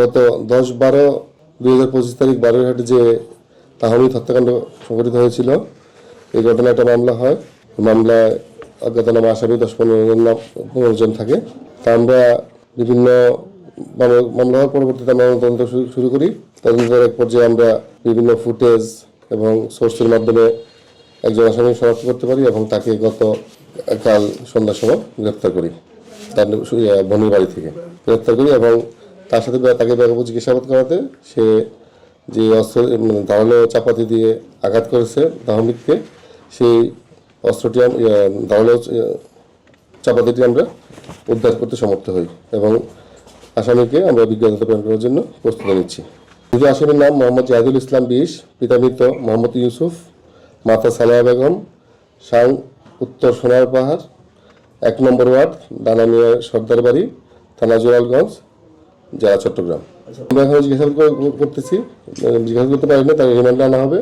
গত 10-12-2025 তারিখ বারুইহাটে যে তাহমিদ হত্যাকাণ্ড সংঘটিত হয়েছিল, এই ঘটনায় একটা মামলা হয়। মামলায় অজ্ঞাতনামা আসামি 10-15 জন থাকে। তা আমরা বিভিন্ন মামলা হওয়ার পরবর্তীতে আমরা তদন্ত শুরু করি। তদন্তের এক পর্যায়ে আমরা বিভিন্ন ফুটেজ এবং সোর্সের মাধ্যমে একজন আসামি শনাক্ত করতে পারি এবং তাকে কাল সন্ধ্যার সময় গ্রেপ্তার করি। তার বোনের বাড়ি থেকে গ্রেপ্তার করি এবং তার সাথে তাকে ব্যাপক জিজ্ঞাসাবাদ করাতে সে যে অস্ত্র ধারালো চাপাতি দিয়ে আঘাত করেছে তাহমিদকে, সেই অস্ত্রটি ধারালো চাপাতিটি আমরা উদ্ধার করতে সমর্থ হই এবং আসামিকে আমরা বিজ্ঞানীতে প্রেরণ করার জন্য প্রস্তুতি নিচ্ছি। দ্বিতীয় আসামির নাম মোহাম্মদ জাহিদুল ইসলাম 20, পিতা মৃত মোহাম্মদ ইউসুফ, মাতা সালেহা বেগম, সাং উত্তর সোনার পাহাড়, 1 নম্বর ওয়ার্ড, দানামিয়া সর্দার বাড়ি, থানা জোরালগঞ্জ, জেলা চট্টগ্রাম। আমরা এখন জিজ্ঞাসাবাদ করতেছি, জিজ্ঞাসাবাদ করতে পারি না, তার রিমান্ডে আনা হবে।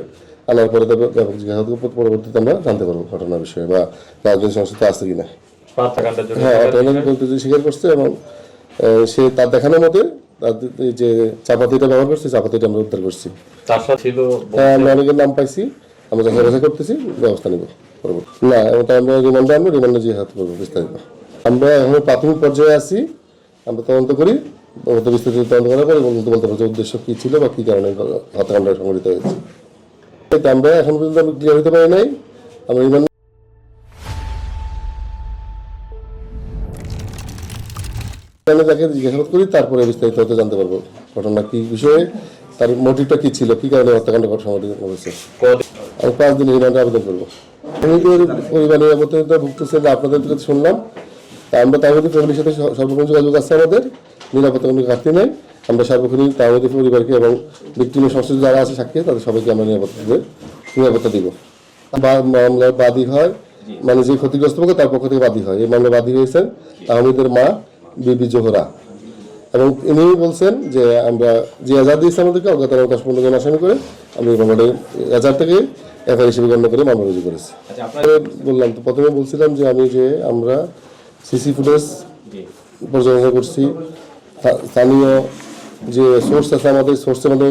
আনার পরে ব্যাপক জিজ্ঞাসাবাদ পরবর্তীতে আমরা জানতে পারবো ঘটনার বিষয়ে বা রাজনৈতিক সংস্থা আছে কিনা। হ্যাঁ, স্বীকার করছে এবং সে তার দেখানোর মতে যে চাপাতিটা ব্যবহার করছে, চাপাতিটা আমরা উদ্ধার করছি। হ্যাঁ, আমরা অনেকের নাম পাইছি, আমরা যাচাই করতেছি, ব্যবস্থা নিব না। ওটা আমরা রিমান্ডে জিজ্ঞাসাবাদ করবো বিস্তারিত। আমরা এখন প্রাথমিক পর্যায়ে আছি, আমরা তদন্ত করি, বিস্তারিত তদন্ত করার পরে বলতে পারছি উদ্দেশ্য কী ছিল বা কী কারণে হত্যাকাণ্ড সংঘটিত হয়েছে। আমরা এখন পর্যন্ত আমি ক্লিয়ার হতে পারি নাই। আমরা রিমান্ড তাকে জিজ্ঞাসাবাদ করি, তারপরে বিস্তারিত হতে জানতে পারবো ঘটনা কি বিষয়ে, তার মোটিভটা কি ছিল, কি কারণে হত্যাকাণ্ড সংঘটিত হয়েছে। আমি 5 দিন রিমান্ডে আবেদন করবো। পরিবার নিরাপত্তা ভুগতেছে, আপনাদের কাছে শুনলাম। আমরা তাহমিদের ফ্যামিলির সাথে সর্বক্ষণ যোগাযোগ আছে, আমাদের নিরাপত্তা কোনো ঘাটতি নেই। আমরা সার্বক্ষণিক তাহমিদের পরিবারকে এবং ভিক্টিমের সংশ্লিষ্ট যারা আছে সাক্ষী, তাদের সবাইকে আমরা নিরাপত্তা দিব। মামলার বাদী হয়, মানে যে ক্ষতিগ্রস্ত পক্ষ তার পক্ষ থেকে বাদী হয়। এই মামলার বাদী হয়েছেন তাহমিদের মা বিবি জোহরা, এবং ইনি বলছেন যে আমরা যে এজাহার দিয়েছি আমাদেরকে অজ্ঞাতনামা 10-15 জন আসামি করে, আমি মামলাটা এজাহারটাকে এফআইআর হিসেবে গণ্য করে মামলা রুজু করেছি। বললাম তো, প্রথমে বলছিলাম যে আমরা সিসি ফুটেজ পর্যালোচনা করছি, স্থানীয় যে সোর্স আছে আমাদের সোর্সের মধ্যে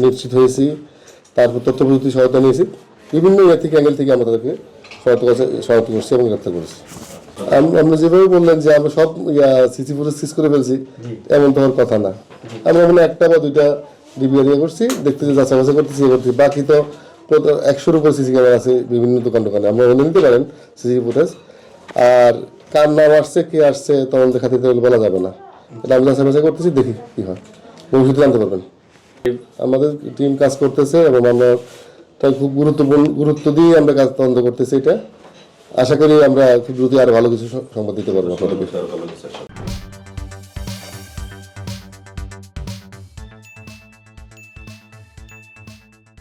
নিশ্চিত হয়েছি, তারপর তথ্য প্রযুক্তি সহায়তা নিয়েছি, বিভিন্ন অ্যাঙ্গেল থেকে আমরা তাদেরকে সহায়তা করছি এবং গ্রেপ্তার করেছি। আমরা যেভাবে বললেন যে আমরা সব সিসি ফুটেজ সিজ করে ফেলছি, এমন তো হওয়ার কথা না। আমরা মানে 1টা বা 2টা ডিবিআর করছি, দেখতেছি যাচাই করতেছি, বাকি তো 100-র উপর সিসি ক্যামেরা আছে বিভিন্ন দোকানে। আমরা বলে নিতে পারেন সিসি ফুটেজ। আর কার নাম আসছে, কে আসছে, তদন্তের খাতিরে বলা যাবে না। এটা আমরা যাচাই করতেছি, দেখি কি হয়, ভবিষ্যতে জানতে পারবেন। আমাদের টিম কাজ করতেছে এবং আমরা তাই খুব গুরুত্ব দিয়ে আমরা কাজ তদন্ত করতেছি। এটা আশা করি আমরা খুব দ্রুত আরো ভালো কিছু সংবাদ দিতে পারবো আপনাদেরকে।